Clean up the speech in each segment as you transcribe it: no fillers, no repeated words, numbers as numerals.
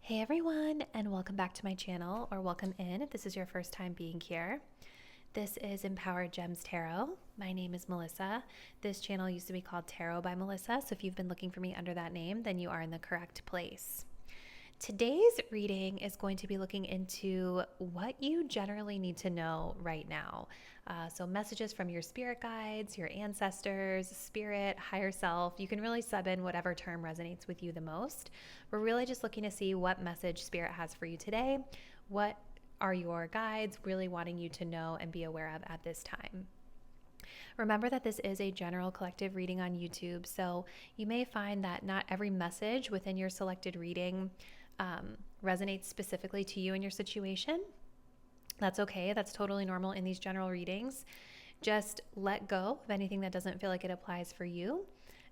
Hey everyone, and welcome back to my channel, or welcome in if this is your first time being here. This is Empowered Gems Tarot. My name is Melissa. This channel used to be called Tarot by Melissa, so if you've been looking for me under that name, then you are in the correct place. Today's reading is going to be looking into what you generally need to know right now. So messages from your spirit guides, your ancestors, spirit, higher self. You can really sub in whatever term resonates with you the most. We're really just looking to see what message spirit has for you today. What are your guides really wanting you to know and be aware of at this time? Remember that this is a general collective reading on YouTube, so you may find that not every message within your selected reading resonates specifically to you and your situation. That's okay. That's totally normal in these general readings. Just let go of anything that doesn't feel like it applies for you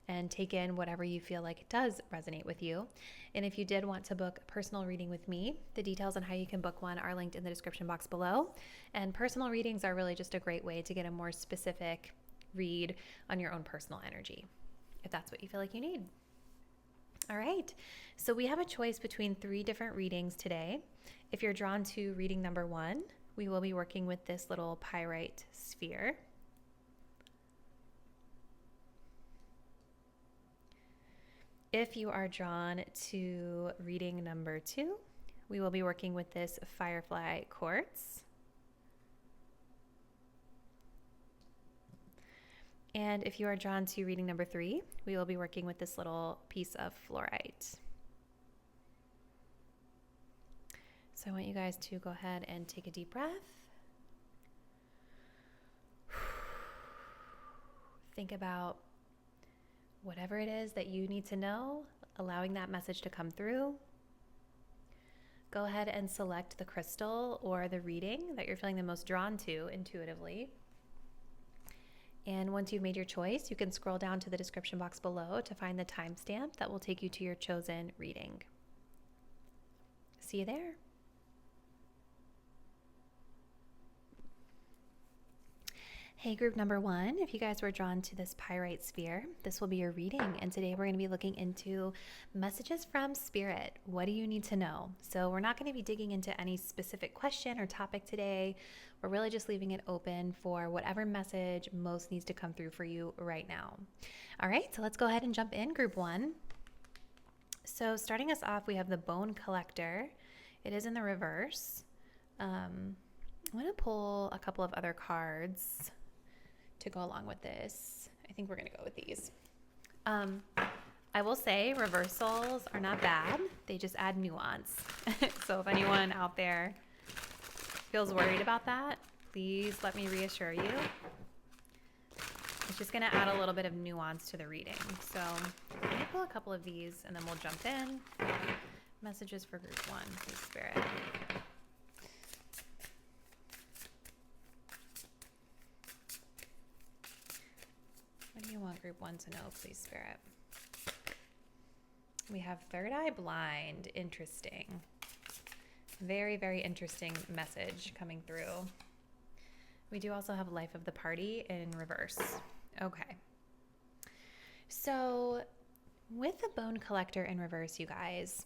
and take in whatever you feel like it does resonate with you. And if you did want to book a personal reading with me, the details on how you can book one are linked in the description box below. And personal readings are really just a great way to get a more specific read on your own personal energy, if that's what you feel like you need. All right, so we have a choice between 3 different readings today. If you're drawn to reading number 1, we will be working with this little pyrite sphere. If you are drawn to reading number 2, we will be working with this Firefly quartz. And if you are drawn to reading number 3, we will be working with this little piece of fluorite. So I want you guys to go ahead and take a deep breath. Think about whatever it is that you need to know, allowing that message to come through. Go ahead and select the crystal or the reading that you're feeling the most drawn to intuitively. And once you've made your choice, you can scroll down to the description box below to find the timestamp that will take you to your chosen reading. See you there. Hey, group number 1, if you guys were drawn to this pyrite sphere, this will be your reading. And today we're going to be looking into messages from spirit. What do you need to know? So we're not going to be digging into any specific question or topic today. We're really just leaving it open for whatever message most needs to come through for you right now. All right, so let's go ahead and jump in, group 1. So starting us off, we have the Bone Collector. It is in the reverse. I'm going to pull a couple of other cards to go along with this. I think we're going to go with these. I will say reversals are not bad. They just add nuance. So if anyone out there feels worried about that, please let me reassure you. It's just going to add a little bit of nuance to the reading. So I'm going to pull a couple of these and then we'll jump in. Messages for group 1, please, Spirit. What do you want group 1 to know, please, Spirit? We have Third Eye Blind. Interesting. Very, very interesting message coming through. We do also have Life of the Party in reverse. Okay. So with the Bone Collector in reverse, you guys,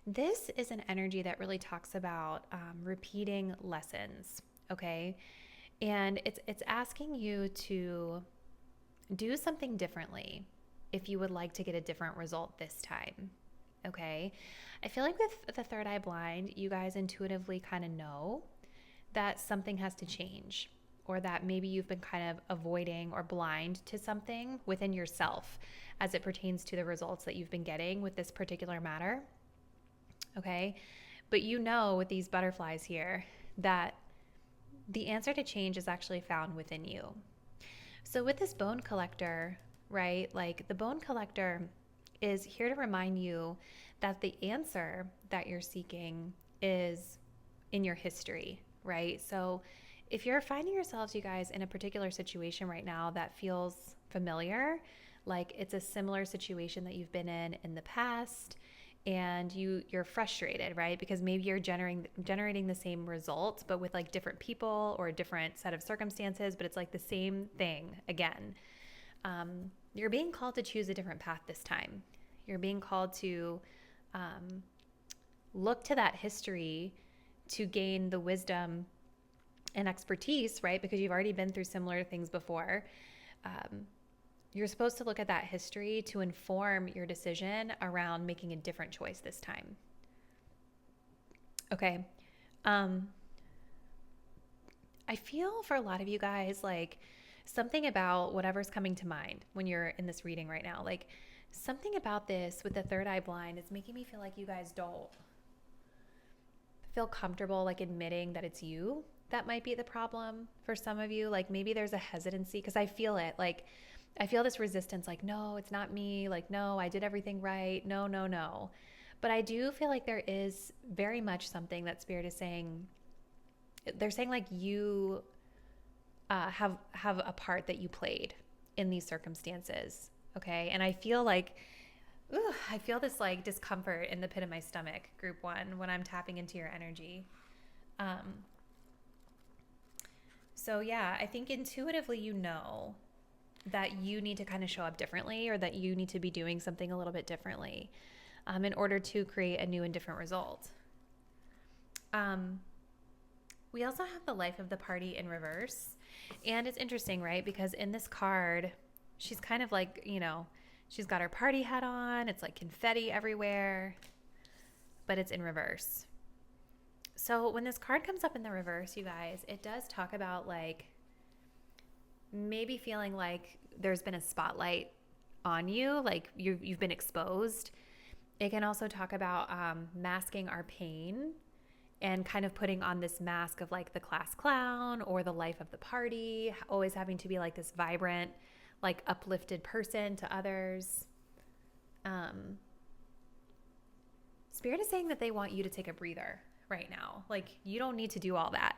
this is an energy that really talks about repeating lessons, okay? And it's asking you to do something differently if you would like to get a different result this time, okay? I feel like with the Third Eye Blind, you guys intuitively kind of know that something has to change, or that maybe you've been kind of avoiding or blind to something within yourself as it pertains to the results that you've been getting with this particular matter, okay? But you know with these butterflies here that the answer to change is actually found within you. So with this Bone Collector, right, like the Bone Collector is here to remind you that the answer that you're seeking is in your history, right? So if you're finding yourselves, you guys, in a particular situation right now that feels familiar, like it's a similar situation that you've been in the past, and you're frustrated, right? Because maybe you're generating the same result, but with like different people or a different set of circumstances, but it's like the same thing again. You're being called to choose a different path this time. You're being called to look to that history to gain the wisdom and expertise, right? Because you've already been through similar things before. You're supposed to look at that history to inform your decision around making a different choice this time. Okay. I feel for a lot of you guys, like something about whatever's coming to mind when you're in this reading right now, like something about this with the third eye blind is making me feel like you guys don't feel comfortable like admitting that it's you that might be the problem for some of you. Like maybe there's a hesitancy, because I feel it. Like I feel this resistance, like, no, it's not me. Like, no, I did everything right. No, no, no. But I do feel like there is very much something that Spirit is saying. They're saying like you have a part that you played in these circumstances. Okay. And I feel like, I feel this like discomfort in the pit of my stomach, group one, when I'm tapping into your energy. So yeah, I think intuitively, you know that you need to kind of show up differently, or that you need to be doing something a little bit differently in order to create a new and different result. We also have the life of the party in reverse. And it's interesting, right? Because in this card, she's kind of like, you know, she's got her party hat on. It's like confetti everywhere, but it's in reverse. So when this card comes up in the reverse, you guys, it does talk about like maybe feeling like there's been a spotlight on you, like you've been exposed. It can also talk about masking our pain and kind of putting on this mask of like the class clown or the life of the party, always having to be like this vibrant, like uplifted person to others. Spirit is saying that they want you to take a breather right now. Like you don't need to do all that.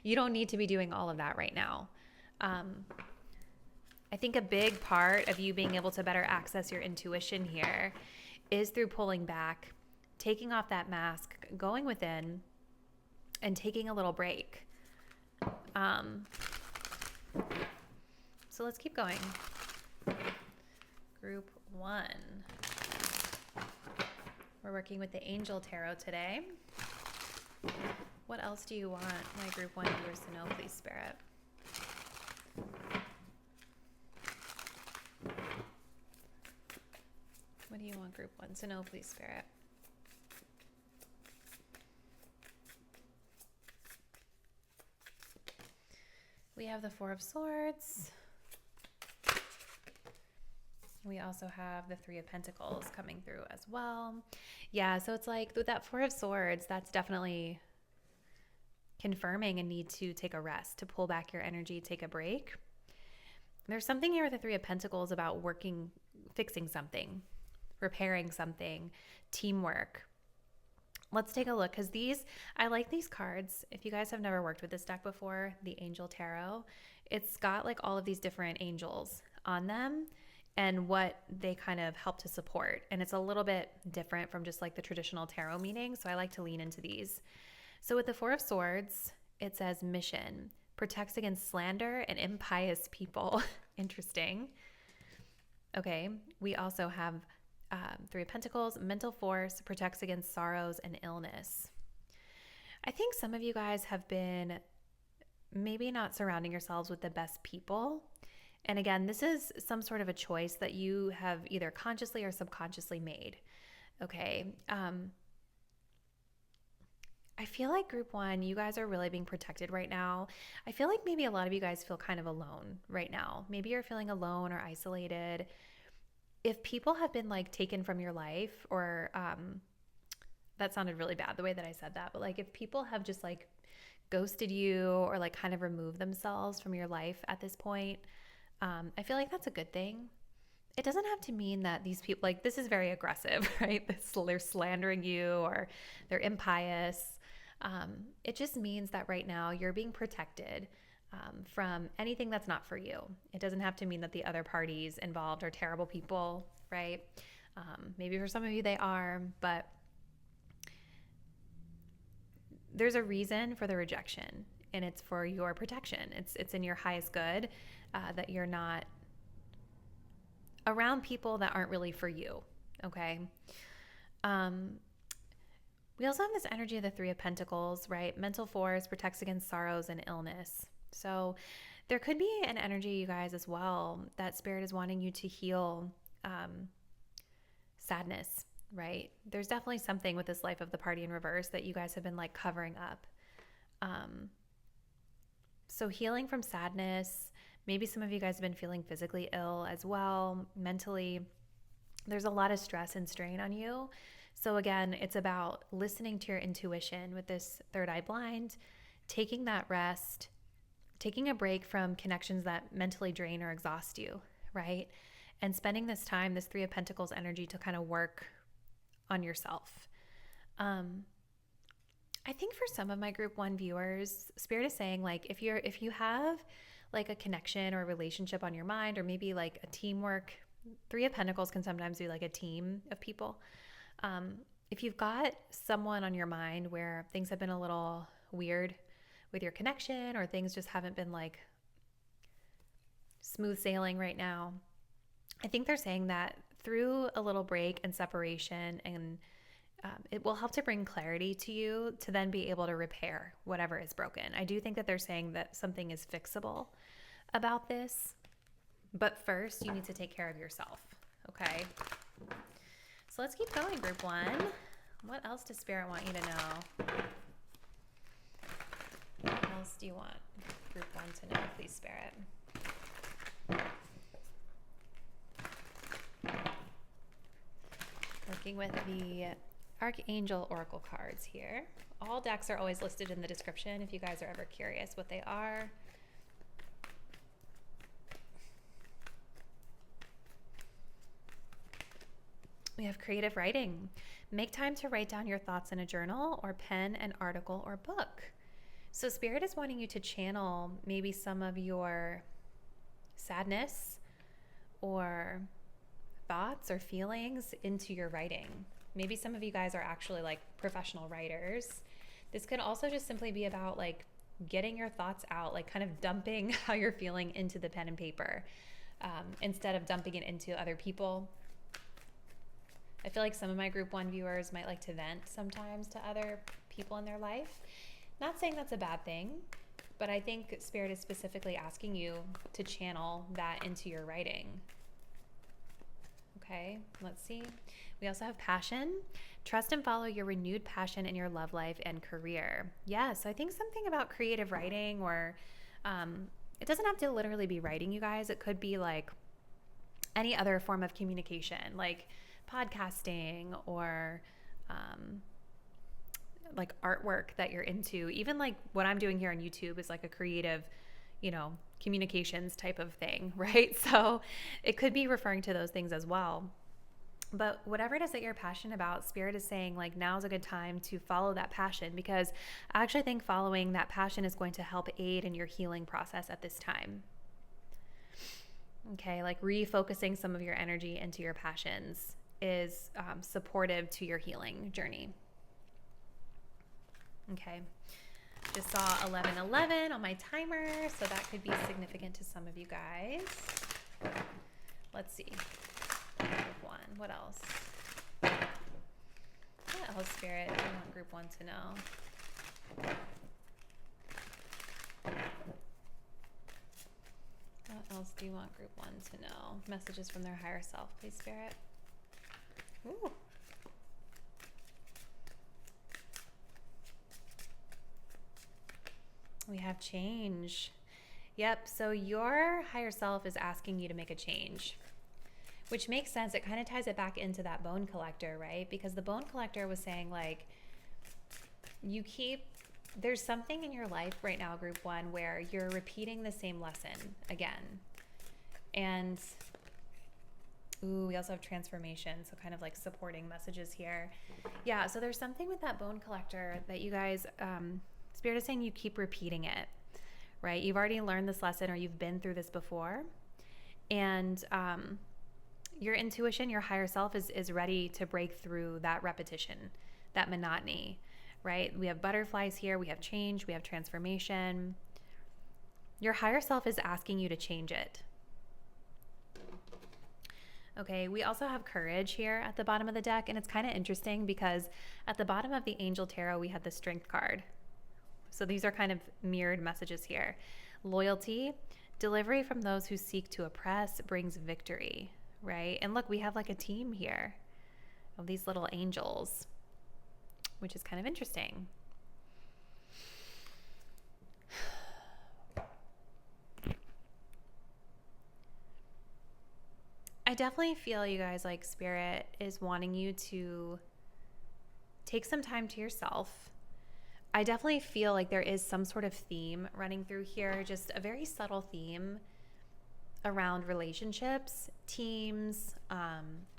You don't need to be doing all of that right now. I think a big part of you being able to better access your intuition here is through pulling back, taking off that mask, going within, and taking a little break. So let's keep going. Group one. We're working with the Angel Tarot today. What else do you want my group one viewers to know, please, Spirit? What do you want group one to know, please, Spirit? We have the Four of Swords. We also have the Three of Pentacles coming through as well. Yeah, so it's like with that Four of Swords, that's definitely confirming a need to take a rest, to pull back your energy, take a break. There's something here with the Three of Pentacles about working, fixing something, repairing something, teamwork. Let's take a look, because I like these cards. If you guys have never worked with this deck before, the Angel Tarot, it's got like all of these different angels on them and what they kind of help to support. And it's a little bit different from just like the traditional tarot meaning. So I like to lean into these. So with the Four of Swords, it says mission, protects against slander and impious people. Interesting. Okay. We also have Three of Pentacles, mental force, protects against sorrows and illness. I think some of you guys have been maybe not surrounding yourselves with the best people. And again, this is some sort of a choice that you have either consciously or subconsciously made. Okay. I feel like group one, you guys are really being protected right now. I feel like maybe a lot of you guys feel kind of alone right now. Maybe you're feeling alone or isolated. If people have been like taken from your life, or that sounded really bad the way that I said that, but like if people have just like ghosted you or like kind of removed themselves from your life at this point, I feel like that's a good thing. It doesn't have to mean that these people, like this is very aggressive, right? They're slandering you or they're impious. It just means that right now you're being protected from anything that's not for you. It doesn't have to mean that the other parties involved are terrible people, right? Maybe for some of you they are, but there's a reason for the rejection, and it's for your protection. It's in your highest good that you're not around people that aren't really for you, okay? We also have this energy of the Three of Pentacles, right? Mental force protects against sorrows and illness. So there could be an energy, you guys, as well, that Spirit is wanting you to heal sadness, right? There's definitely something with this life of the party in reverse that you guys have been like covering up. So healing from sadness, maybe some of you guys have been feeling physically ill as well, mentally. There's a lot of stress and strain on you. So again, it's about listening to your intuition with this third eye blind, taking that rest, taking a break from connections that mentally drain or exhaust you, right? And spending this time, this Three of Pentacles energy, to kind of work on yourself. I think for some of my group 1 viewers, Spirit is saying, like, if you have like a connection or a relationship on your mind, or maybe like a teamwork, Three of Pentacles can sometimes be like a team of people. If you've got someone on your mind where things have been a little weird with your connection, or things just haven't been like smooth sailing right now, I think they're saying that through a little break and separation, and it will help to bring clarity to you to then be able to repair whatever is broken. I do think that they're saying that something is fixable about this, but first you need to take care of yourself, okay? So let's keep going, group 1. What else does Spirit want you to know? What else do you want group 1 to know, please, Spirit? Working with the Archangel Oracle cards here. All decks are always listed in the description if you guys are ever curious what they are. We have creative writing. Make time to write down your thoughts in a journal or pen, an article, or book. So Spirit is wanting you to channel maybe some of your sadness or thoughts or feelings into your writing. Maybe some of you guys are actually like professional writers. This could also just simply be about like getting your thoughts out, like kind of dumping how you're feeling into the pen and paper, instead of dumping it into other people. I feel like some of my group 1 viewers might like to vent sometimes to other people in their life. Not saying that's a bad thing, but I think Spirit is specifically asking you to channel that into your writing. Okay, let's see. We also have passion. Trust and follow your renewed passion in your love life and career. Yes, I think something about creative writing, or it doesn't have to literally be writing, you guys. It could be like any other form of communication, like podcasting, or like artwork that you're into. Even like what I'm doing here on YouTube is like a creative, communications type of thing, right? So it could be referring to those things as well. But whatever it is that you're passionate about, Spirit is saying like now's a good time to follow that passion, because I actually think following that passion is going to help aid in your healing process at this time. Okay, like refocusing some of your energy into your passions is supportive to your healing journey. Okay, just saw 11:11 on my timer, so that could be significant to some of you guys. Let's see. Group 1. What else? What else, Spirit, do you want group 1 to know? What else do you want group 1 to know? Messages from their higher self, please, Spirit. Ooh. We have change. Yep, so your higher self is asking you to make a change, which makes sense. It kind of ties it back into that bone collector, right? Because the bone collector was saying like, there's something in your life right now, group 1, where you're repeating the same lesson again. And we also have transformation, so kind of like supporting messages here. Yeah, so there's something with that bone collector that you guys, Spirit is saying you keep repeating it, right? You've already learned this lesson, or you've been through this before. And your intuition, your higher self is ready to break through that repetition, that monotony, right? We have butterflies here, we have change, we have transformation. Your higher self is asking you to change it. Okay, we also have courage here at the bottom of the deck, and it's kind of interesting because at the bottom of the Angel Tarot, we had the Strength card. So these are kind of mirrored messages here. Loyalty, delivery from those who seek to oppress brings victory, right? And look, we have like a team here of these little angels, which is kind of interesting. I definitely feel, you guys, like Spirit is wanting you to take some time to yourself. I definitely feel like there is some sort of theme running through here, just a very subtle theme around relationships, teams,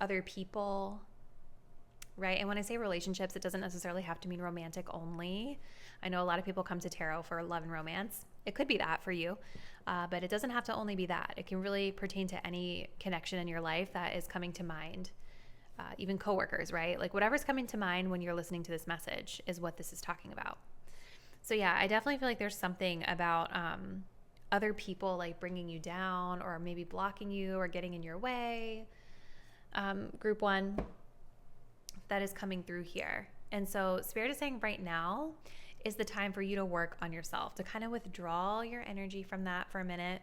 other people, right? And when I say relationships, it doesn't necessarily have to mean romantic only. I know a lot of people come to tarot for love and romance. It could be that for you, but it doesn't have to only be that. It can really pertain to any connection in your life that is coming to mind. Even coworkers, right? Like whatever's coming to mind when you're listening to this message is what this is talking about. So yeah, I definitely feel like there's something about other people like bringing you down or maybe blocking you or getting in your way. Group 1, that is coming through here. And so Spirit is saying right now is the time for you to work on yourself, to kind of withdraw your energy from that for a minute.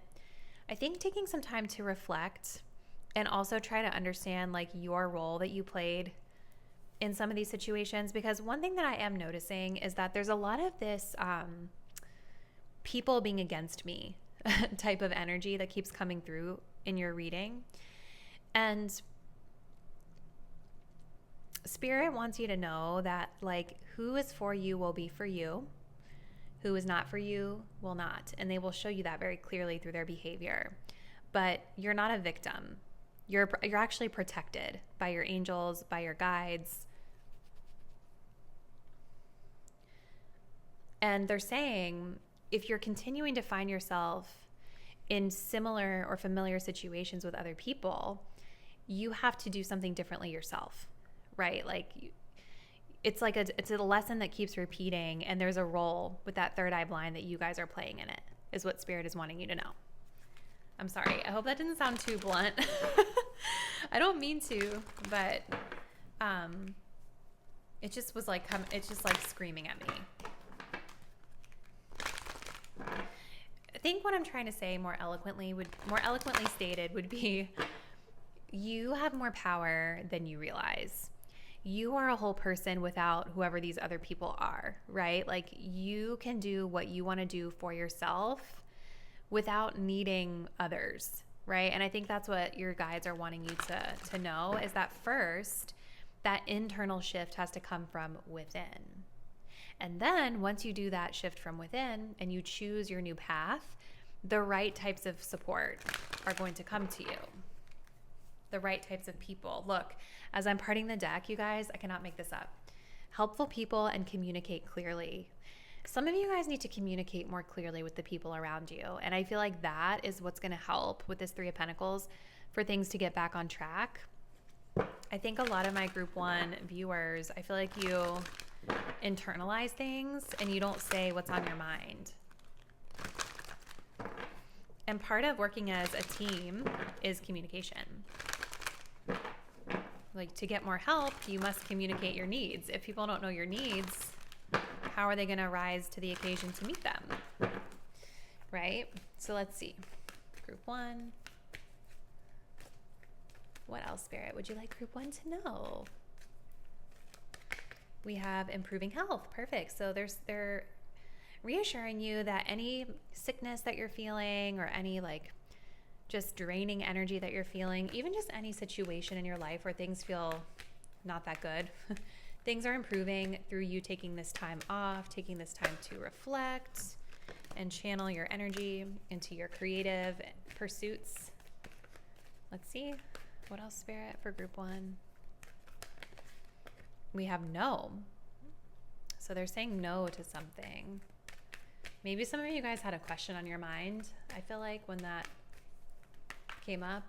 I think taking some time to reflect and also try to understand like your role that you played in some of these situations, because one thing that I am noticing is that there's a lot of this people being against me type of energy that keeps coming through in your reading. And Spirit wants you to know that like who is for you will be for you, who is not for you will not, and they will show you that very clearly through their behavior. But you're not a victim. You're actually protected by your angels, by your guides. And they're saying if you're continuing to find yourself in similar or familiar situations with other people, you have to do something differently yourself, right? Like it's a lesson that keeps repeating, and there's a role with that third eye blind that you guys are playing in it, is what Spirit is wanting you to know. I'm sorry. I hope that didn't sound too blunt. I don't mean to, but it just was like it's just like screaming at me. I think what I'm trying to say more eloquently stated would be you have more power than you realize. You are a whole person without whoever these other people are, right? Like you can do what you want to do for yourself without needing others, right? And I think that's what your guides are wanting you to know, is that first, that internal shift has to come from within. And then once you do that shift from within and you choose your new path, the right types of support are going to come to you. The right types of people. Look, as I'm parting the deck, you guys, I cannot make this up. Helpful people and communicate clearly. Some of you guys need to communicate more clearly with the people around you. And I feel like that is what's going to help with this 3 of Pentacles for things to get back on track. I think a lot of my group 1 viewers, I feel like you internalize things and you don't say what's on your mind. And part of working as a team is communication. Like to get more help, you must communicate your needs. If people don't know your needs, how are they going to rise to the occasion to meet them? Right? So let's see. Group 1. What else, Spirit, would you like group 1 to know? We have improving health. Perfect. So they're reassuring you that any sickness that you're feeling or any like just draining energy that you're feeling, even just any situation in your life where things feel not that good, things are improving through you taking this time off, taking this time to reflect and channel your energy into your creative pursuits. Let's see. What else, Spirit, for group 1? We have no. So they're saying no to something. Maybe some of you guys had a question on your mind. I feel like when that came up.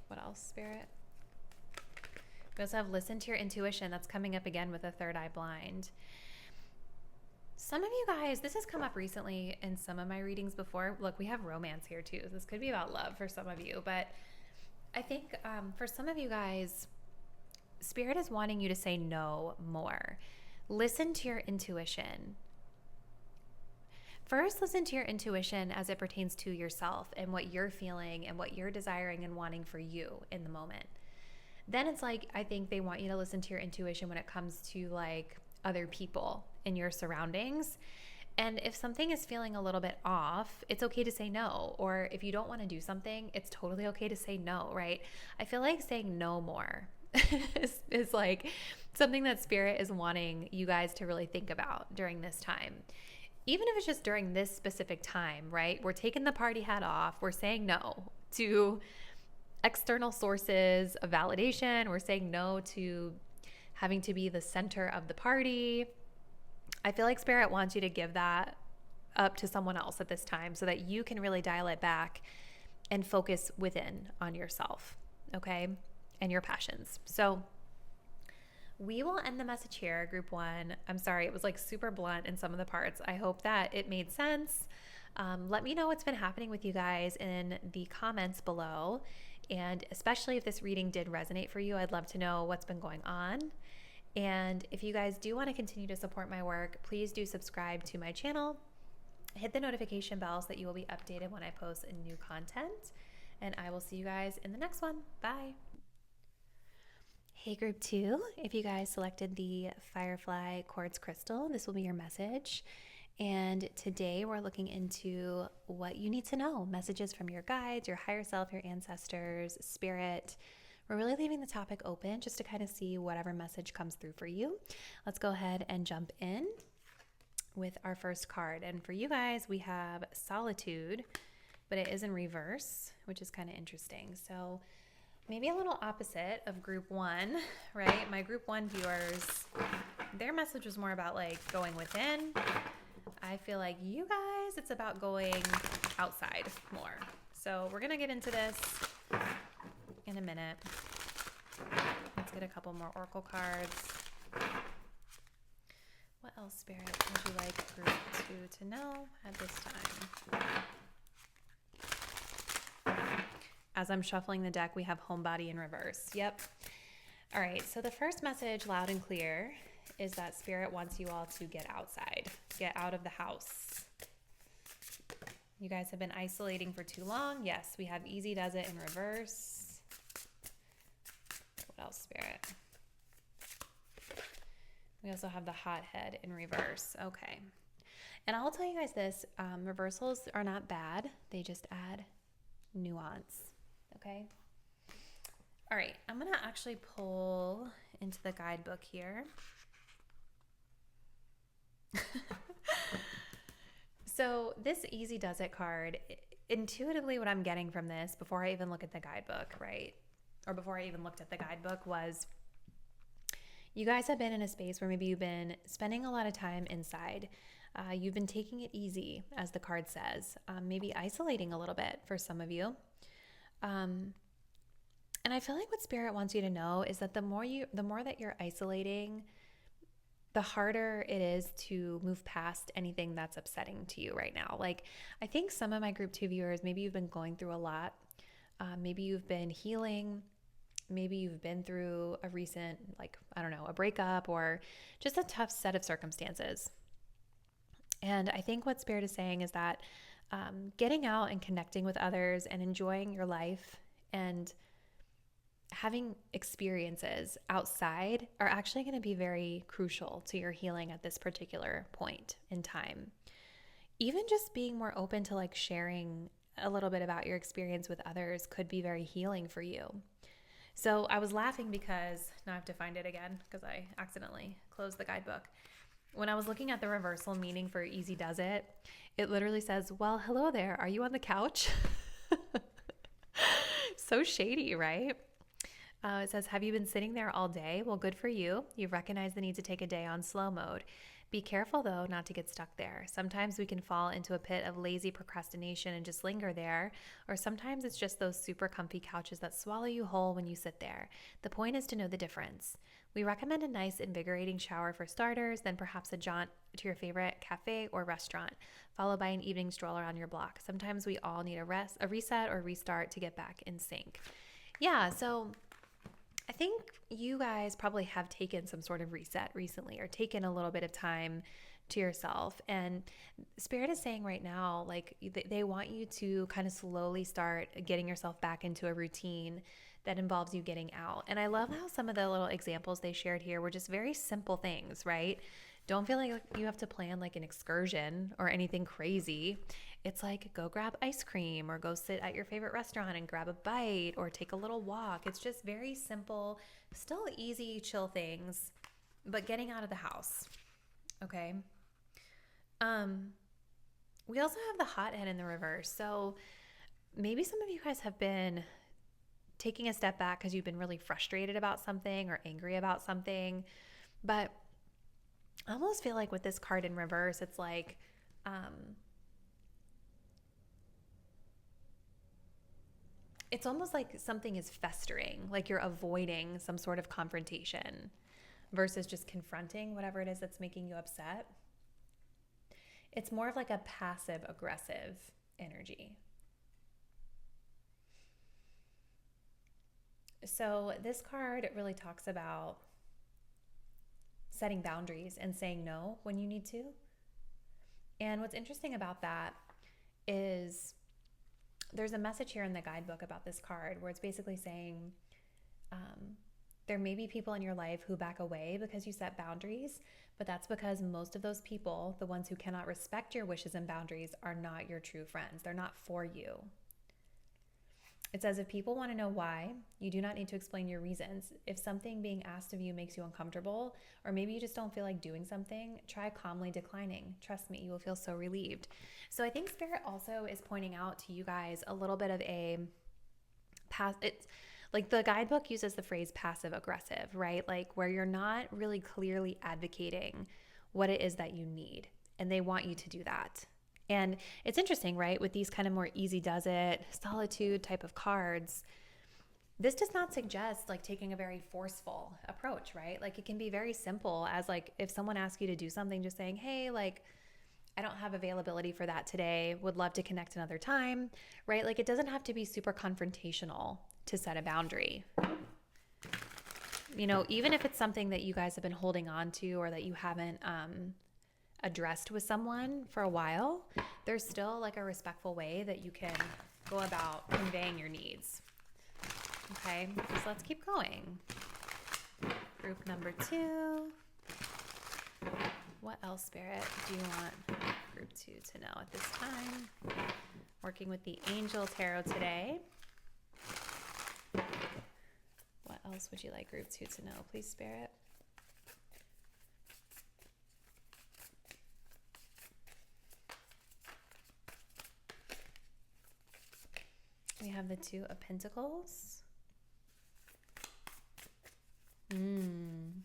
What else, Spirit? We also have listen to your intuition. That's coming up again with a third eye blind. Some of you guys, this has come up recently in some of my readings before. Look, we have romance here too. This could be about love for some of you, but I think for some of you guys, Spirit is wanting you to say no more. Listen to your intuition. First, listen to your intuition as it pertains to yourself and what you're feeling and what you're desiring and wanting for you in the moment. Then it's like, I think they want you to listen to your intuition when it comes to like other people in your surroundings. And if something is feeling a little bit off, it's okay to say no. Or if you don't want to do something, it's totally okay to say no, right? I feel like saying no more is like something that Spirit is wanting you guys to really think about during this time. Even if it's just during this specific time, right? We're taking the party hat off. We're saying no to external sources of validation. We're saying no to having to be the center of the party. I feel like Spirit wants you to give that up to someone else at this time so that you can really dial it back and focus within on yourself, okay? And your passions. So we will end the message here, group one. I'm sorry, it was like super blunt in some of the parts. I hope that it made sense. Let me know what's been happening with you guys in the comments below. And especially if this reading did resonate for you, I'd love to know what's been going on. And if you guys do want to continue to support my work, please do subscribe to my channel. Hit the notification bell so that you will be updated when I post new content. And I will see you guys in the next one. Bye. Hey group two, if you guys selected the Firefly Quartz crystal, this will be your message. And today we're looking into what you need to know, messages from your guides, your higher self, your ancestors, Spirit. We're really leaving the topic open just to kind of see whatever message comes through for you. Let's go ahead and jump in with our first card. And for you guys, we have Solitude, but it is in reverse, which is kind of interesting. So maybe a little opposite of group one, right? My group one viewers, their message was more about like going within. I feel like you guys, it's about going outside more. So we're going to get into this in a minute. Let's get a couple more Oracle cards. What else, Spirit, would you like group two to know at this time? As I'm shuffling the deck, we have Homebody in reverse. Yep. All right. So the first message, loud and clear, is that Spirit wants you all to get outside, get out of the house. You guys have been isolating for too long. Yes, we have Easy Does It in reverse. What else, Spirit? We also have the Hothead in reverse. Okay. And I'll tell you guys this, reversals are not bad. They just add nuance. Okay. All right. I'm going to actually pull into the guidebook here. So this Easy Does It card, intuitively what I'm getting from this before I even look at the guidebook, right? Or before I even looked at the guidebook was you guys have been in a space where maybe you've been spending a lot of time inside. You've been taking it easy, as the card says, maybe isolating a little bit for some of you. And I feel like what Spirit wants you to know is that the more that you're isolating, the harder it is to move past anything that's upsetting to you right now. Like, I think some of my group two viewers, maybe you've been going through a lot. Maybe you've been healing. Maybe you've been through a recent, like, I don't know, a breakup or just a tough set of circumstances. And I think what Spirit is saying is that getting out and connecting with others and enjoying your life and having experiences outside are actually going to be very crucial to your healing at this particular point in time. Even just being more open to like sharing a little bit about your experience with others could be very healing for you. So I was laughing because now I have to find it again because I accidentally closed the guidebook. When I was looking at the reversal meaning for Easy Does It, it literally says, well, hello there. Are you on the couch? So shady, right? It says, have you been sitting there all day? Well, good for you. You've recognized the need to take a day on slow mode. Be careful, though, not to get stuck there. Sometimes we can fall into a pit of lazy procrastination and just linger there, or sometimes it's just those super comfy couches that swallow you whole when you sit there. The point is to know the difference. We recommend a nice, invigorating shower for starters, then perhaps a jaunt to your favorite cafe or restaurant, followed by an evening stroll around your block. Sometimes we all need a reset or restart to get back in sync. Yeah, so I think you guys probably have taken some sort of reset recently or taken a little bit of time to yourself. And Spirit is saying right now, like they want you to kind of slowly start getting yourself back into a routine that involves you getting out. And I love how some of the little examples they shared here were just very simple things, right? Don't feel like you have to plan like an excursion or anything crazy. It's like go grab ice cream or go sit at your favorite restaurant and grab a bite or take a little walk. It's just very simple, still easy, chill things, but getting out of the house. Okay. We also have the hothead in the reverse. So maybe some of you guys have been taking a step back because you've been really frustrated about something or angry about something. But I almost feel like with this card in reverse, it's like, it's almost like something is festering, like you're avoiding some sort of confrontation versus just confronting whatever it is that's making you upset. It's more of like a passive aggressive energy. So this card really talks about setting boundaries and saying no when you need to. And what's interesting about that is there's a message here in the guidebook about this card where it's basically saying there may be people in your life who back away because you set boundaries, but that's because most of those people, the ones who cannot respect your wishes and boundaries, are not your true friends. They're not for you. It says if people want to know why, you do not need to explain your reasons. If something being asked of you makes you uncomfortable, or maybe you just don't feel like doing something, try calmly declining. Trust me, you will feel so relieved. So I think Spirit also is pointing out to you guys a little bit of a it's like the guidebook uses the phrase passive aggressive, right? Like where you're not really clearly advocating what it is that you need, and they want you to do that. And it's interesting, right? With these kind of more easy does it, solitude type of cards, this does not suggest like taking a very forceful approach, right? Like it can be very simple as like if someone asks you to do something, just saying, hey, like I don't have availability for that today, would love to connect another time, right? Like it doesn't have to be super confrontational to set a boundary. You know, even if it's something that you guys have been holding on to or that you haven't addressed with someone for a while, there's still like a respectful way that you can go about conveying your needs. Okay, so let's keep going. Group number 2. What else, Spirit, do you want group 2 to know at this time? Working with the Angel Tarot today. What else would you like group 2 to know, please, Spirit? We have the 2 of Pentacles. And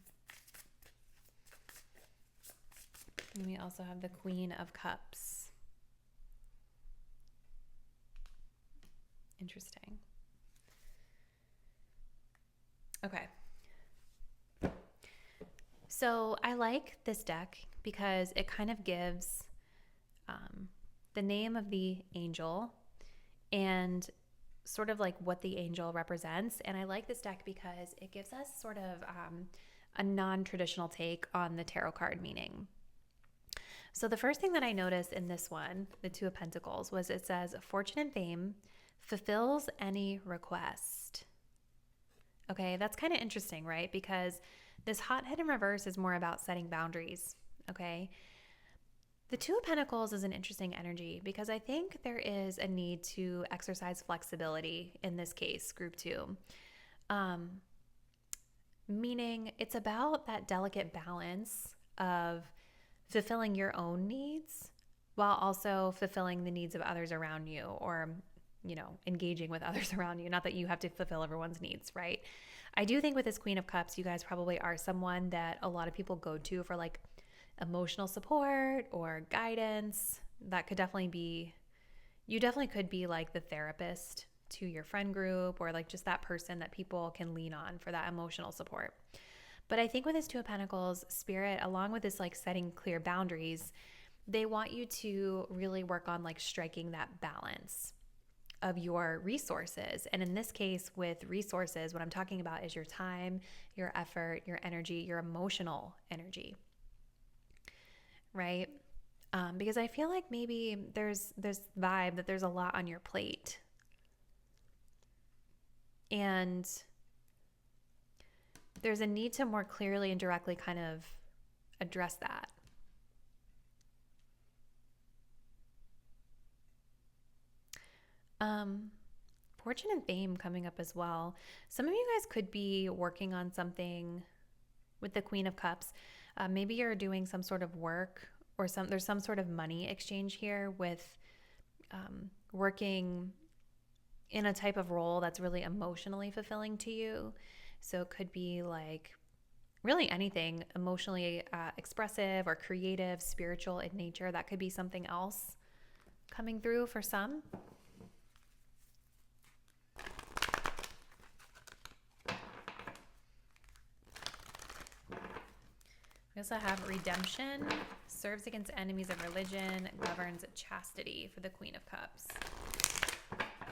we also have the Queen of Cups. Interesting. Okay. So I like this deck because it kind of gives the name of the angel and sort of like what the angel represents. And I like this deck because it gives us sort of a non-traditional take on the tarot card meaning. So the first thing that I noticed in this one, the 2 of Pentacles, was it says fortune and fame fulfills any request. Okay, that's kind of interesting, right? Because this hothead in reverse is more about setting boundaries, okay? The 2 of Pentacles is an interesting energy because I think there is a need to exercise flexibility in this case, group 2. Meaning it's about that delicate balance of fulfilling your own needs while also fulfilling the needs of others around you, or, you know, engaging with others around you. Not that you have to fulfill everyone's needs, right? I do think with this Queen of Cups, you guys probably are someone that a lot of people go to for like emotional support or guidance. That could definitely be, you definitely could be like the therapist to your friend group, or like just that person that people can lean on for that emotional support. But I think with this 2 of Pentacles, Spirit, along with this like setting clear boundaries, they want you to really work on like striking that balance. of your resources. And in this case, with resources, what I'm talking about is your time, your effort, your energy, your emotional energy, right? Because I feel like maybe there's this vibe that there's a lot on your plate. And there's a need to more clearly and directly kind of address that. Fortune and fame coming up as well. Some of you guys could be working on something with the Queen of Cups. Maybe you're doing some sort of work, or there's some sort of money exchange here with working in a type of role that's really emotionally fulfilling to you. So it could be like really anything emotionally expressive or creative, spiritual in nature. That could be something else coming through for some. We also have redemption, serves against enemies of religion, governs chastity for the Queen of Cups.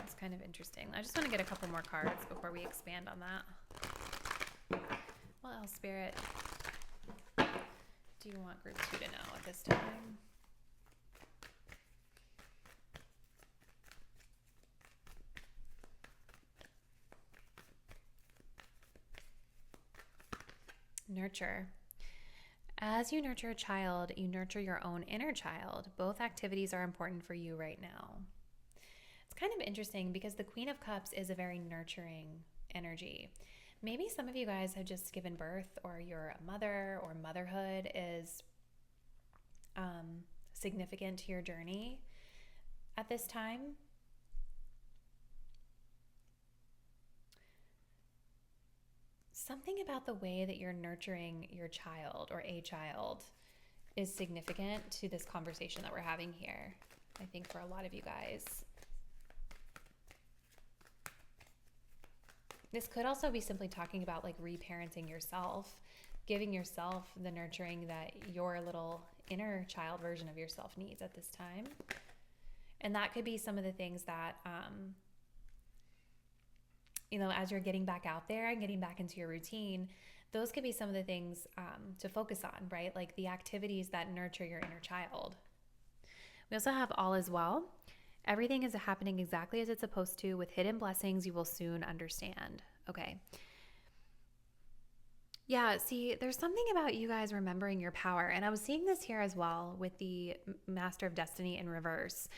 It's kind of interesting. I just want to get a couple more cards before we expand on that. What else, Spirit, do you want group 2 to know at this time? Nurture. As you nurture a child, you nurture your own inner child. Both activities are important for you right now. It's kind of interesting because the Queen of Cups is a very nurturing energy. Maybe some of you guys have just given birth, or you're a mother, or motherhood is significant to your journey at this time. Something about the way that you're nurturing your child or a child is significant to this conversation that we're having here, I think, for a lot of you guys. This could also be simply talking about like reparenting yourself, giving yourself the nurturing that your little inner child version of yourself needs at this time. And that could be some of the things that, as you're getting back out there and getting back into your routine, those could be some of the things to focus on, right? Like the activities that nurture your inner child. We also have all is well. Everything is happening exactly as it's supposed to. With hidden blessings, you will soon understand. Okay. Yeah, see, there's something about you guys remembering your power. And I was seeing this here as well with the Master of Destiny in reverse.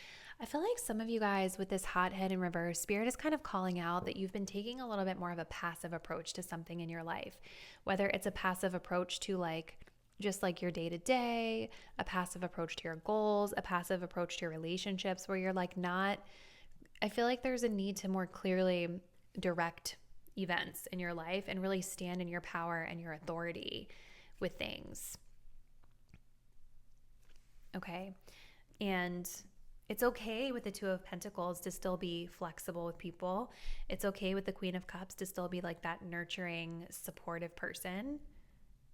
I feel like some of you guys with this hothead in reverse, Spirit is kind of calling out that you've been taking a little bit more of a passive approach to something in your life. Whether it's a passive approach to just like your day-to-day, a passive approach to your goals, a passive approach to your relationships, where you're I feel like there's a need to more clearly direct events in your life and really stand in your power and your authority with things. Okay. And it's okay with the Two of Pentacles to still be flexible with people. It's okay with the Queen of Cups to still be like that nurturing, supportive person.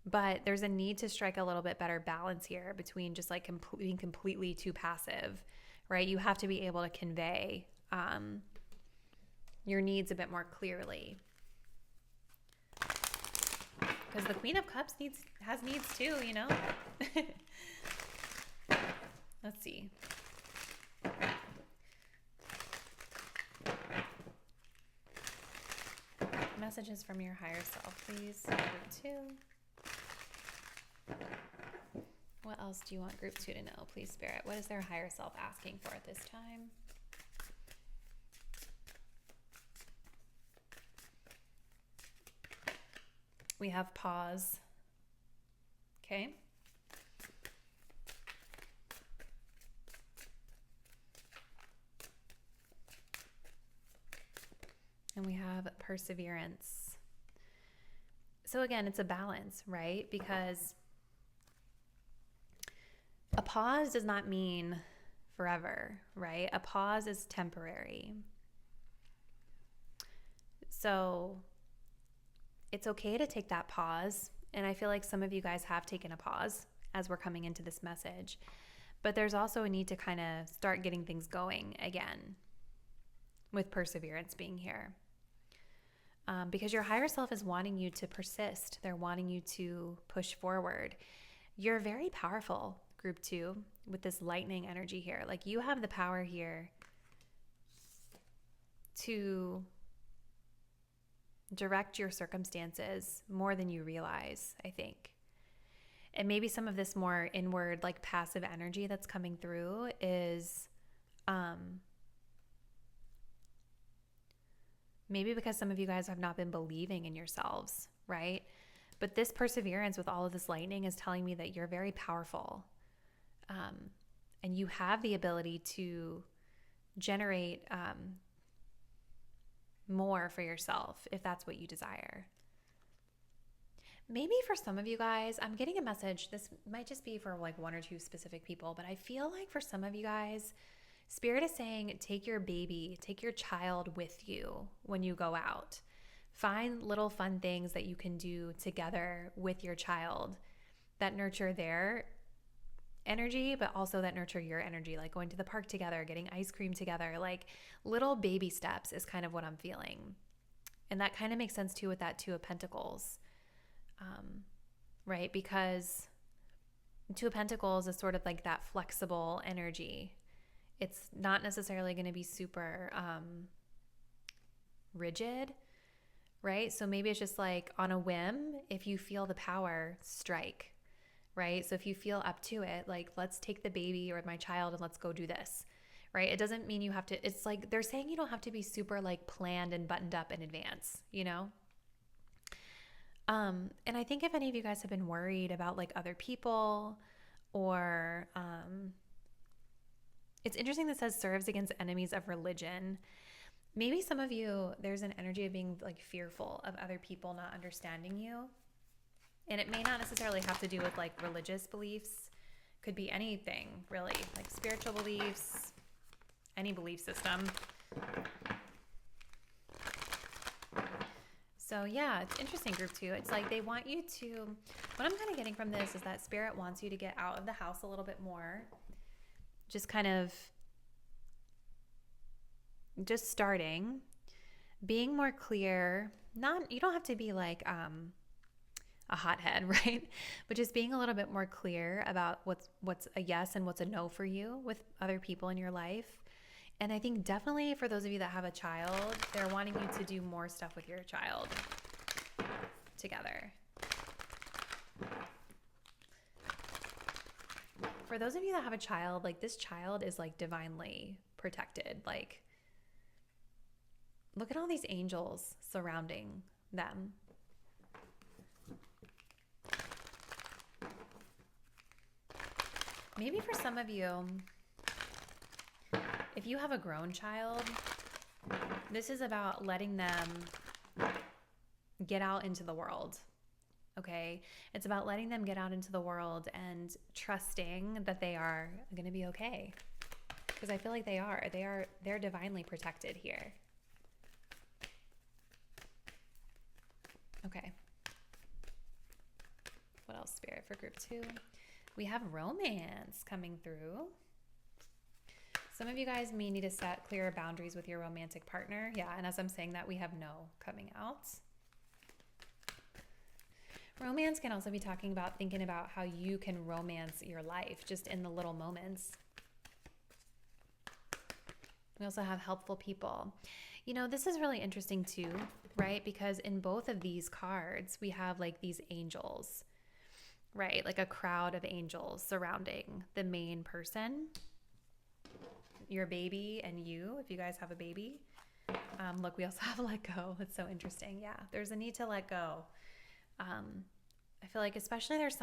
But there's a need to strike a little bit better balance here between just like being completely too passive, right? You have to be able to convey your needs a bit more clearly. Because the Queen of Cups has needs too, Let's see. Messages from your higher self, please. Group 2. What else do you want group 2 to know, please, Spirit? What is their higher self asking for at this time? We have pause. Okay. And we have perseverance. So again, it's a balance, right? Because a pause does not mean forever, right? A pause is temporary. So it's okay to take that pause. And I feel like some of you guys have taken a pause as we're coming into this message. But there's also a need to kind of start getting things going again, with perseverance being here. Because your higher self is wanting you to persist. They're wanting you to push forward. You're very powerful, group 2, with this lightning energy here. Like, you have the power here to direct your circumstances more than you realize, I think. And maybe some of this more inward, like passive energy that's coming through is maybe because some of you guys have not been believing in yourselves, right? But this perseverance with all of this lightning is telling me that you're very powerful. And you have the ability to generate more for yourself if that's what you desire. Maybe for some of you guys, I'm getting a message. This might just be for like 1 or 2 specific people, but I feel like for some of you guys, Spirit is saying, take your baby, take your child with you when you go out. Find little fun things that you can do together with your child that nurture their energy, but also that nurture your energy, like going to the park together, getting ice cream together, like little baby steps is kind of what I'm feeling. And that kind of makes sense too with that 2 of Pentacles, right? Because 2 of Pentacles is sort of like that flexible energy. It's not necessarily going to be super rigid, right? So maybe it's just like on a whim, if you feel the power, strike, right? So if you feel up to it, like, let's take the baby or my child and let's go do this, right? It doesn't mean you have to, it's like they're saying you don't have to be super like planned and buttoned up in advance, you know? And I think if any of you guys have been worried about like other people or, it's interesting that says serves against enemies of religion. Maybe some of you, there's an energy of being like fearful of other people not understanding you. And it may not necessarily have to do with like religious beliefs. Could be anything really, like spiritual beliefs, any belief system. So yeah, it's interesting, group 2. It's like they want you to, what I'm kind of getting from this is that Spirit wants you to get out of the house a little bit more. Just kind of just starting, being more clear. Not, you don't have to be like a hothead, right? But just being a little bit more clear about what's a yes and what's a no for you with other people in your life. And I think definitely for those of you that have a child, they're wanting you to do more stuff with your child together. For those of you that have a child, like this child is like divinely protected. Like, look at all these angels surrounding them. Maybe for some of you, if you have a grown child, this is about letting them get out into the world. Okay? It's about letting them get out into the world and trusting that they are going to be okay. Because I feel like they are. They're divinely protected here. Okay. What else, Spirit, for group 2? We have romance coming through. Some of you guys may need to set clearer boundaries with your romantic partner. Yeah, and as I'm saying that, we have no coming out. Romance can also be talking about thinking about how you can romance your life just in the little moments. We also have helpful people. You know, this is really interesting too, right? Because in both of these cards, we have like these angels, right? Like a crowd of angels surrounding the main person, your baby and you, if you guys have a baby. Look, we also have let go. It's so interesting. Yeah, there's a need to let go. I feel like especially there's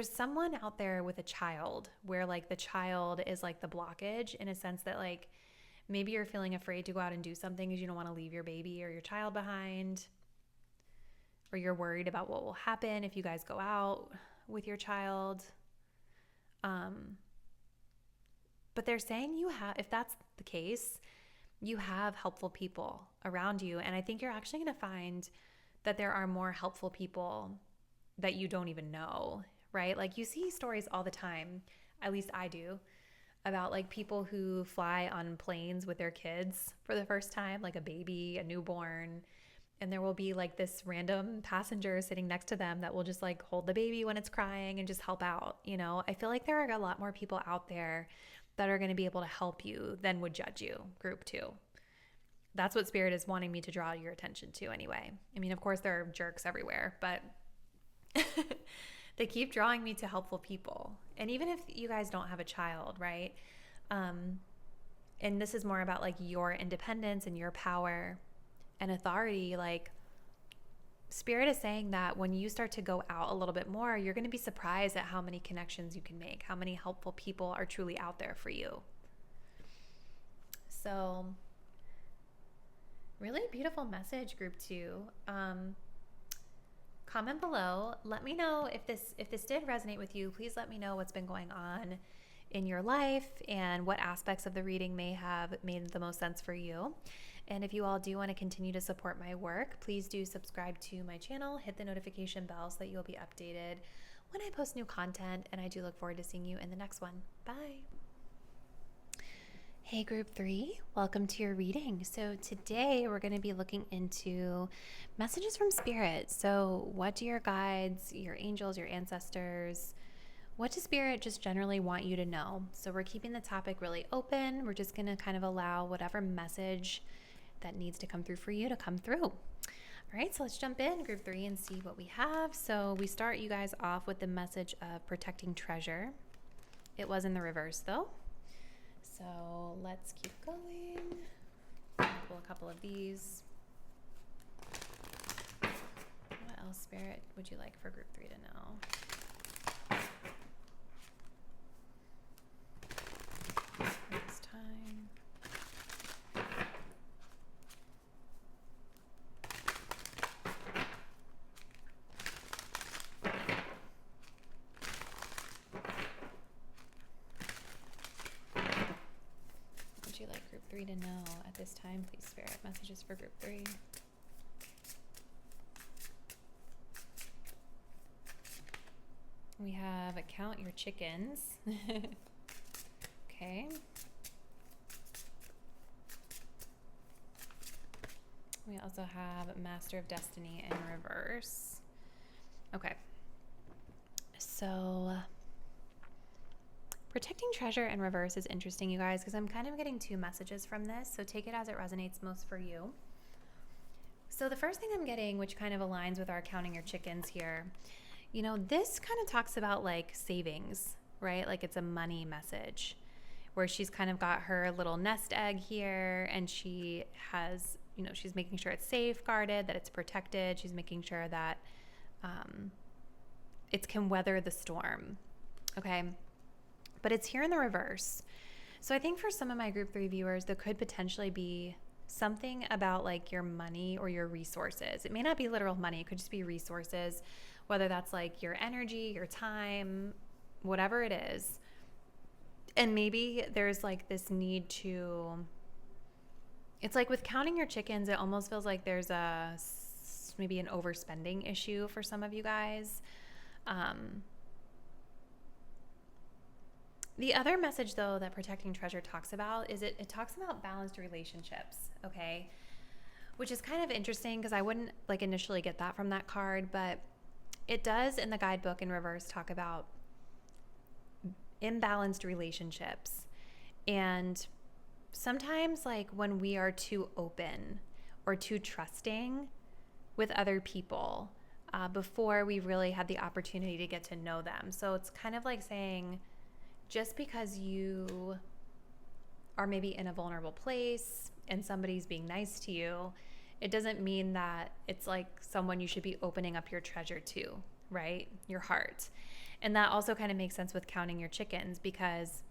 someone out there with a child where like the child is like the blockage in a sense that like maybe you're feeling afraid to go out and do something because you don't want to leave your baby or your child behind, or you're worried about what will happen if you guys go out with your child. But they're saying you have, if that's the case, you have helpful people around you. And I think you're actually going to find that there are more helpful people that you don't even know, right? Like you see stories all the time, at least I do, about like people who fly on planes with their kids for the first time, like a baby, a newborn, and there will be like this random passenger sitting next to them that will just like hold the baby when it's crying and just help out. You know, I feel like there are a lot more people out there that are going to be able to help you than would judge you. Group 2. That's what Spirit is wanting me to draw your attention to anyway. I mean, of course there are jerks everywhere, but they keep drawing me to helpful people. And even if you guys don't have a child, right? And this is more about like your independence and your power and authority. Like, Spirit is saying that when you start to go out a little bit more, you're going to be surprised at how many connections you can make, how many helpful people are truly out there for you. So, really beautiful message, Group 2. Comment below. Let me know if this did resonate with you. Please let me know what's been going on in your life and what aspects of the reading may have made the most sense for you. And if you all do want to continue to support my work, please do subscribe to my channel, hit the notification bell so that you'll be updated when I post new content, and I do look forward to seeing you in the next one. Bye. Hey Group 3, welcome to your reading. So today we're going to be looking into messages from Spirit. So what do your guides, your angels, your ancestors, what does Spirit just generally want you to know? So we're keeping the topic really open. We're just going to kind of allow whatever message that needs to come through for you to come through. All right, so let's jump in, Group 3, and see what we have. So we start you guys off with the message of protecting treasure. It was in the reverse though. So let's keep going. Pull a couple of these. What else, Spirit, would you like for Group 3 to know? This time. Like Group 3 to know at this time, please, Spirit? Messages for Group 3. We have count your chickens. Okay. We also have Master of Destiny in reverse. Okay. So protecting treasure in reverse is interesting, you guys, because I'm kind of getting 2 messages from this, so take it as it resonates most for you. So the first thing I'm getting, which kind of aligns with our counting your chickens here, you know, this kind of talks about like savings, right? Like it's a money message where she's kind of got her little nest egg here, and she has, you know, she's making sure it's safeguarded, that it's protected. She's making sure that it can weather the storm, okay? But it's here in the reverse. So I think for some of my Group 3 viewers, there could potentially be something about like your money or your resources. It may not be literal money. It could just be resources, whether that's like your energy, your time, whatever it is. And maybe there's like this need to, it's like with counting your chickens, it almost feels like there's maybe an overspending issue for some of you guys. The other message, though, that protecting treasure talks about is it talks about balanced relationships, okay? Which is kind of interesting because I wouldn't like initially get that from that card, but it does in the guidebook in reverse talk about imbalanced relationships. And sometimes like when we are too open or too trusting with other people before we really had the opportunity to get to know them. So it's kind of like saying, just because you are maybe in a vulnerable place and somebody's being nice to you, it doesn't mean that it's like someone you should be opening up your treasure to, right? Your heart. And that also kind of makes sense with counting your chickens, because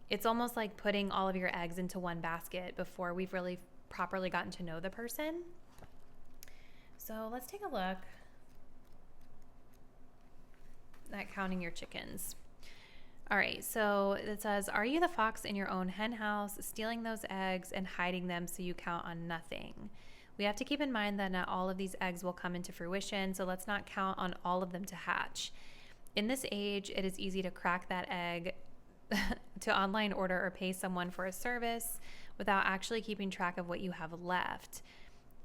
it's almost like putting all of your eggs into one basket before we've really properly gotten to know the person. So let's take a look at counting your chickens. All right, so it says, are you the fox in your own hen house, stealing those eggs and hiding them so you count on nothing? We have to keep in mind that not all of these eggs will come into fruition, so let's not count on all of them to hatch. In this age, it is easy to crack that egg to online order or pay someone for a service without actually keeping track of what you have left.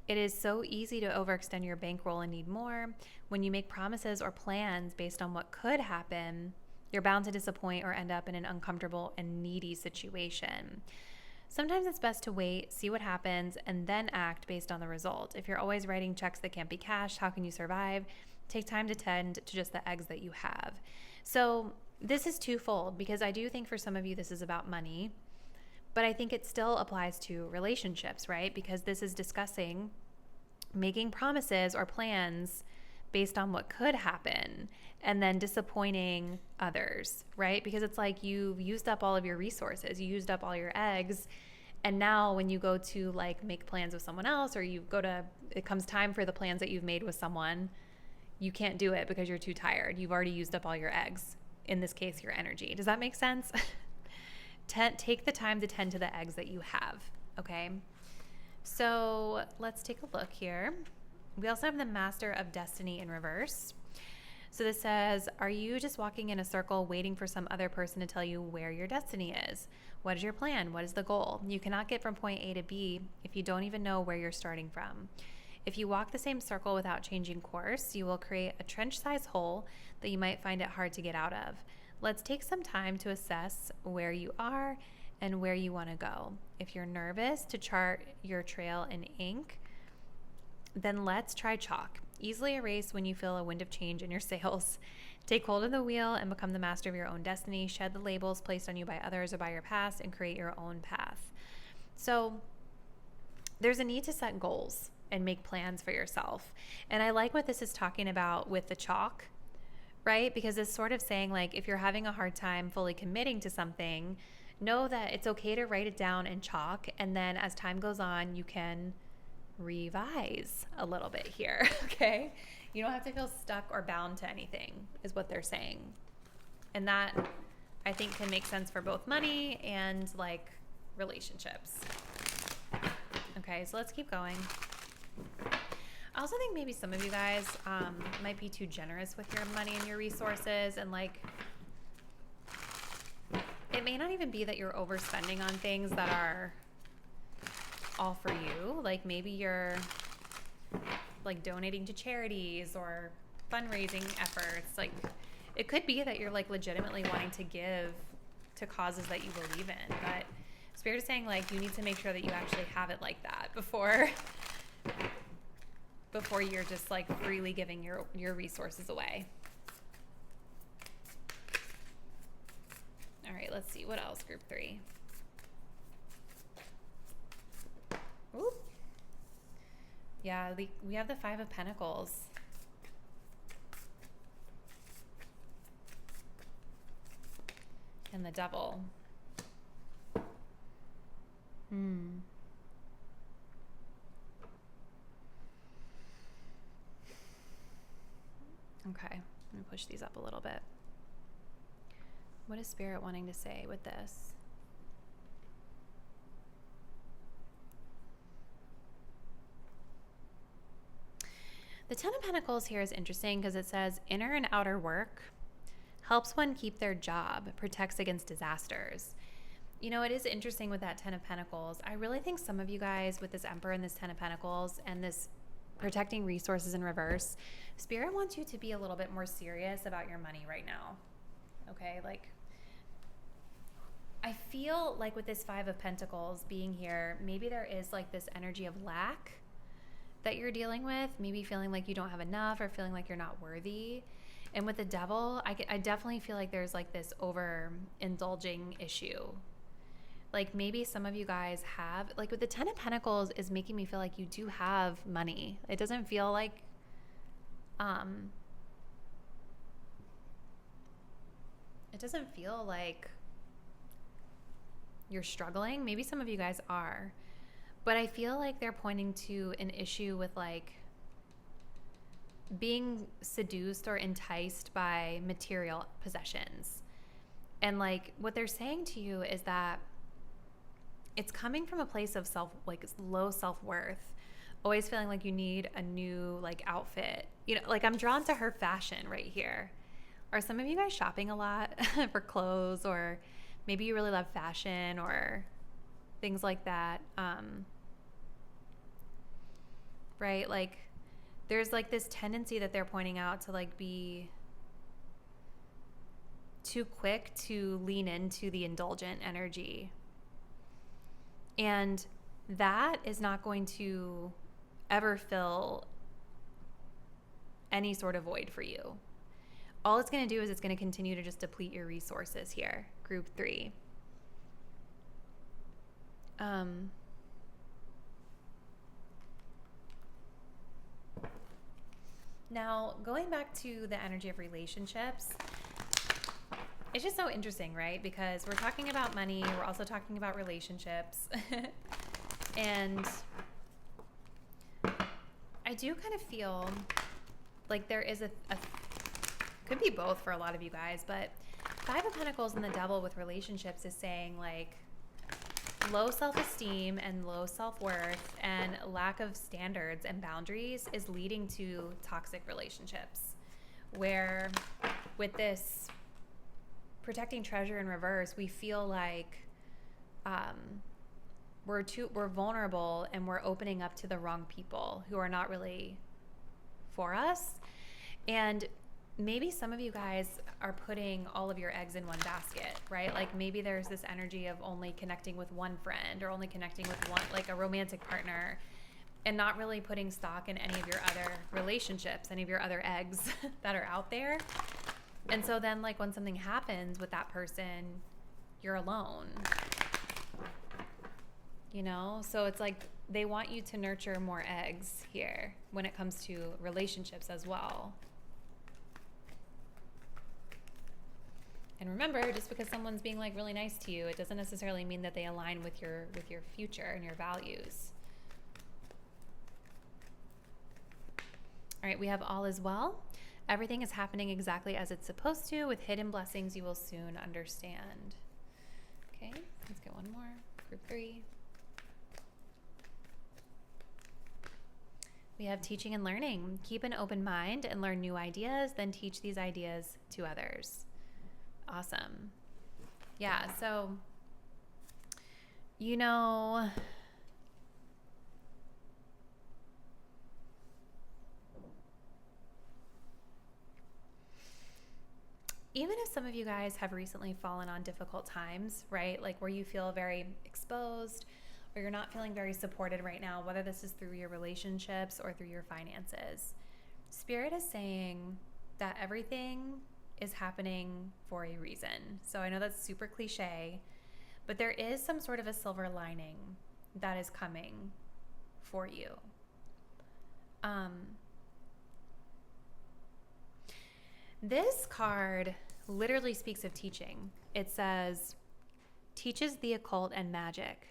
It is so easy to overextend your bankroll and need more. When you make promises or plans based on what could happen, you're bound to disappoint or end up in an uncomfortable and needy situation. Sometimes it's best to wait, see what happens, and then act based on the result. If you're always writing checks that can't be cashed, how can you survive? Take time to tend to just the eggs that you have. So this is twofold, because I do think for some of you this is about money, but I think it still applies to relationships, right? Because this is discussing making promises or plans based on what could happen and then disappointing others, right? Because it's like you've used up all of your resources, you used up all your eggs, and now when you go to like make plans with someone else, or it comes time for the plans that you've made with someone, you can't do it because you're too tired. You've already used up all your eggs. In this case, your energy. Does that make sense? Take the time to tend to the eggs that you have, okay? So let's take a look here. We also have the Master of Destiny in reverse. So this says, are you just walking in a circle waiting for some other person to tell you where your destiny is? What is your plan? What is the goal? You cannot get from point A to B if you don't even know where you're starting from. If you walk the same circle without changing course, you will create a trench-sized hole that you might find it hard to get out of. Let's take some time to assess where you are and where you want to go. If you're nervous to chart your trail in ink, then let's try chalk. Easily erase when you feel a wind of change in your sails. Take hold of the wheel and become the master of your own destiny. Shed the labels placed on you by others or by your past and create your own path. So there's a need to set goals and make plans for yourself. And I like what this is talking about with the chalk, right? Because it's sort of saying, like, if you're having a hard time fully committing to something, know that it's okay to write it down in chalk. And then as time goes on, you can revise a little bit here, okay? You don't have to feel stuck or bound to anything, is what they're saying. And that, I think, can make sense for both money and, like, relationships. Okay, so let's keep going. I also think maybe some of you guys might be too generous with your money and your resources, and like it may not even be that you're overspending on things that are all for you. Like maybe you're like donating to charities or fundraising efforts. Like it could be that you're like legitimately wanting to give to causes that you believe in, but Spirit is saying like you need to make sure that you actually have it like that before you're just like freely giving your resources away. All right, let's see. What else? Group 3. Ooh. Yeah, we have the 5 of Pentacles. And the Devil. Okay, I'm going to push these up a little bit. What is Spirit wanting to say with this? The 10 of Pentacles here is interesting because it says inner and outer work helps one keep their job, protects against disasters. You know, it is interesting with that 10 of Pentacles. I really think some of you guys with this Emperor and this 10 of Pentacles and this protecting resources in reverse, Spirit wants you to be a little bit more serious about your money right now. Okay, like I feel like with this 5 of Pentacles being here, maybe there is like this energy of lack that you're dealing with, maybe feeling like you don't have enough or feeling like you're not worthy. And with the Devil, I definitely feel like there's like this overindulging issue. Like maybe some of you guys have, like with the 10 of Pentacles is making me feel like you do have money. It doesn't feel like, it doesn't feel like you're struggling. Maybe some of you guys are, but I feel like they're pointing to an issue with like being seduced or enticed by material possessions. And like what they're saying to you is that it's coming from a place of low self-worth, always feeling like you need a new like outfit. You know, like I'm drawn to her fashion right here. Are some of you guys shopping a lot for clothes, or Maybe you really love fashion or things like that. Right? Like there's like this tendency that they're pointing out to like be too quick to lean into the indulgent energy. And that is not going to ever fill any sort of void for you. All it's going to do is it's going to continue to just deplete your resources here, group 3. Now, going back to the energy of relationships, it's just so interesting, right? Because we're talking about money, we're also talking about relationships. And I do kind of feel like there is a could be both for a lot of you guys, but 5 of Pentacles and the Devil with relationships is saying like low self-esteem and low self-worth and lack of standards and boundaries is leading to toxic relationships, where with this protecting treasure in reverse, we feel like we're vulnerable and we're opening up to the wrong people who are not really for us. And maybe some of you guys are putting all of your eggs in one basket, right? Like maybe there's this energy of only connecting with one friend or only connecting with one, like a romantic partner, and not really putting stock in any of your other relationships, any of your other eggs that are out there. And so then like when something happens with that person, you're alone, you know? So it's like they want you to nurture more eggs here when it comes to relationships as well. And remember, just because someone's being like really nice to you, it doesn't necessarily mean that they align with your future and your values. All right, we have all is well. Everything is happening exactly as it's supposed to. With hidden blessings, you will soon understand. Okay, let's get one more. Group 3. We have teaching and learning. Keep an open mind and learn new ideas, then teach these ideas to others. Awesome. Yeah, so, you know, even if some of you guys have recently fallen on difficult times, right? Like where you feel very exposed or you're not feeling very supported right now, whether this is through your relationships or through your finances, Spirit is saying that everything is happening for a reason. So I know that's super cliche, but there is some sort of a silver lining that is coming for you. This card literally speaks of teaching. It says, teaches the occult and magic.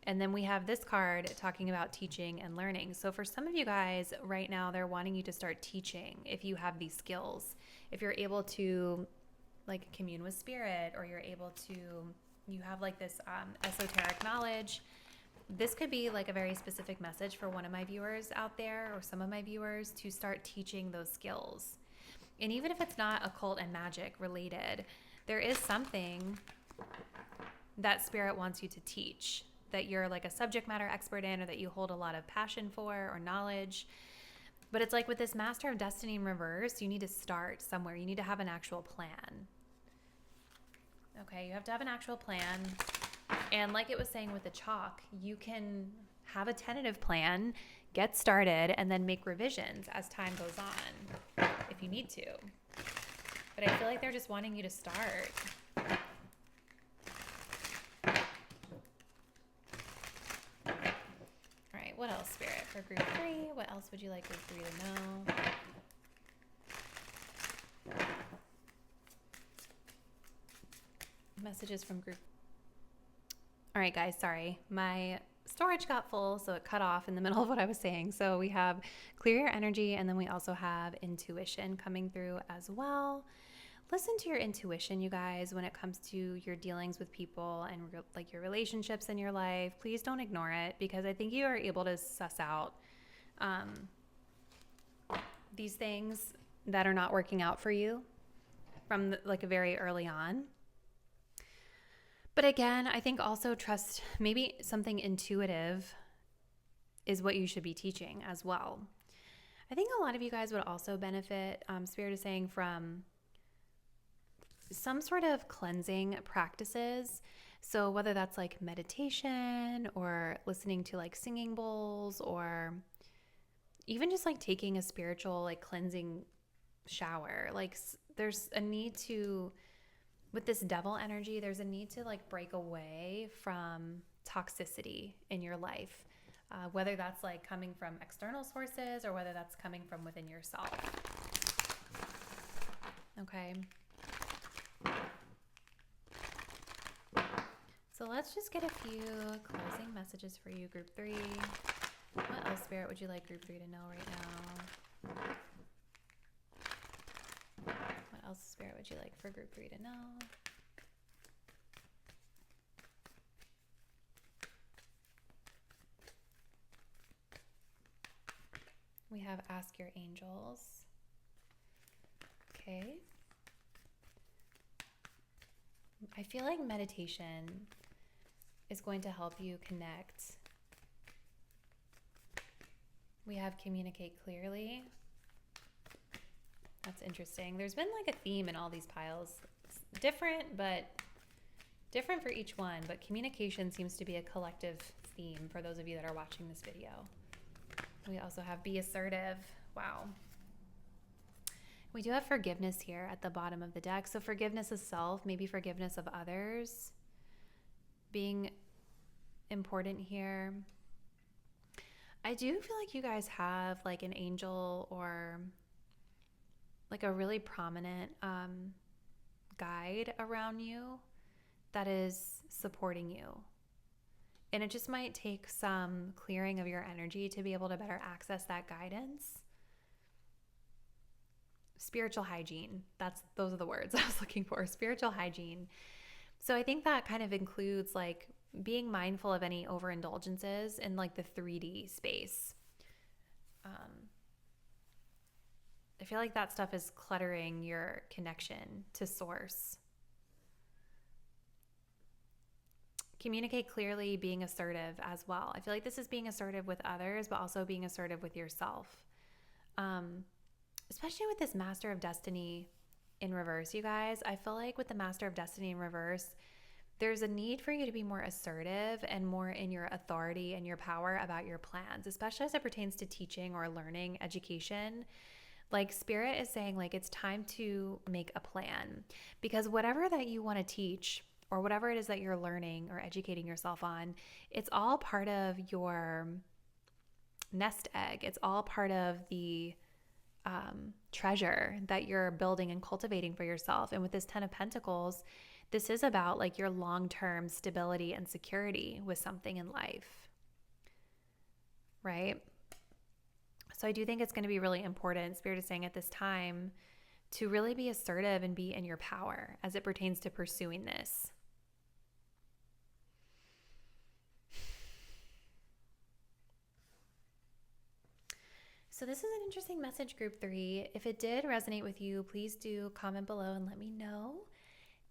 And then we have this card talking about teaching and learning. So for some of you guys right now, they're wanting you to start teaching if you have these skills. If you're able to like commune with spirit, or you're able to, you have like this esoteric knowledge. This could be like a very specific message for one of my viewers out there, or some of my viewers, to start teaching those skills. And even if it's not occult and magic related, there is something that spirit wants you to teach, that you're like a subject matter expert in, or that you hold a lot of passion for or knowledge. But it's like with this Master of Destiny in reverse, you need to start somewhere. You need to have an actual plan. Okay, you have to have an actual plan. And like it was saying with the chalk, you can have a tentative plan, get started, and then make revisions as time goes on if you need to. But I feel like they're just wanting you to start. All right, what else, Spirit, for group 3? What else would you like group 3 to know? Messages from group. All right, guys, sorry. My storage got full, so it cut off in the middle of what I was saying. So we have clear your energy, and then we also have intuition coming through as well. Listen to your intuition, you guys, when it comes to your dealings with people and like your relationships in your life. Please don't ignore it, because I think you are able to suss out these things that are not working out for you from like very early on. But again, I think also trust, maybe something intuitive is what you should be teaching as well. I think a lot of you guys would also benefit, Spirit is saying, from some sort of cleansing practices. So whether that's like meditation or listening to like singing bowls, or even just like taking a spiritual like cleansing shower. Like there's a need to, with this devil energy, there's a need to like break away from toxicity in your life. Whether that's like coming from external sources or whether that's coming from within yourself. Okay. So let's just get a few closing messages for you, Group 3. What else, Spirit, would you like Group 3 to know right now? What else, Spirit, would you like for Group 3 to know? We have Ask Your Angels. Okay. I feel like meditation is going to help you connect. We have Communicate Clearly. That's interesting. There's been like a theme in all these piles. It's different, but different for each one. But communication seems to be a collective theme for those of you that are watching this video. We also have Be Assertive. Wow. We do have forgiveness here at the bottom of the deck. So forgiveness of self, maybe forgiveness of others being important here. I do feel like you guys have like an angel or like a really prominent guide around you that is supporting you. And it just might take some clearing of your energy to be able to better access that guidance. Spiritual hygiene. Those are the words I was looking for. Spiritual hygiene. So I think that kind of includes like being mindful of any overindulgences in like the 3D space. I feel like that stuff is cluttering your connection to source. Communicate clearly, being assertive as well. I feel like this is being assertive with others, but also being assertive with yourself. Especially with this Master of Destiny in reverse, you guys. I feel like with the Master of Destiny in reverse, there's a need for you to be more assertive and more in your authority and your power about your plans, especially as it pertains to teaching or learning, education. Like Spirit is saying, like it's time to make a plan, because whatever that you want to teach or whatever it is that you're learning or educating yourself on, it's all part of your nest egg. It's all part of the treasure that you're building and cultivating for yourself. And with this 10 of Pentacles, this is about like your long-term stability and security with something in life, right? So I do think it's going to be really important, Spirit is saying at this time, to really be assertive and be in your power as it pertains to pursuing this. So this is an interesting message, Group 3. If it did resonate with you, please do comment below and let me know.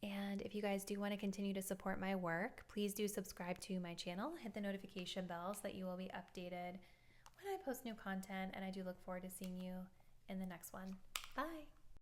And if you guys do want to continue to support my work, please do subscribe to my channel. Hit the notification bell so that you will be updated when I post new content. And I do look forward to seeing you in the next one. Bye.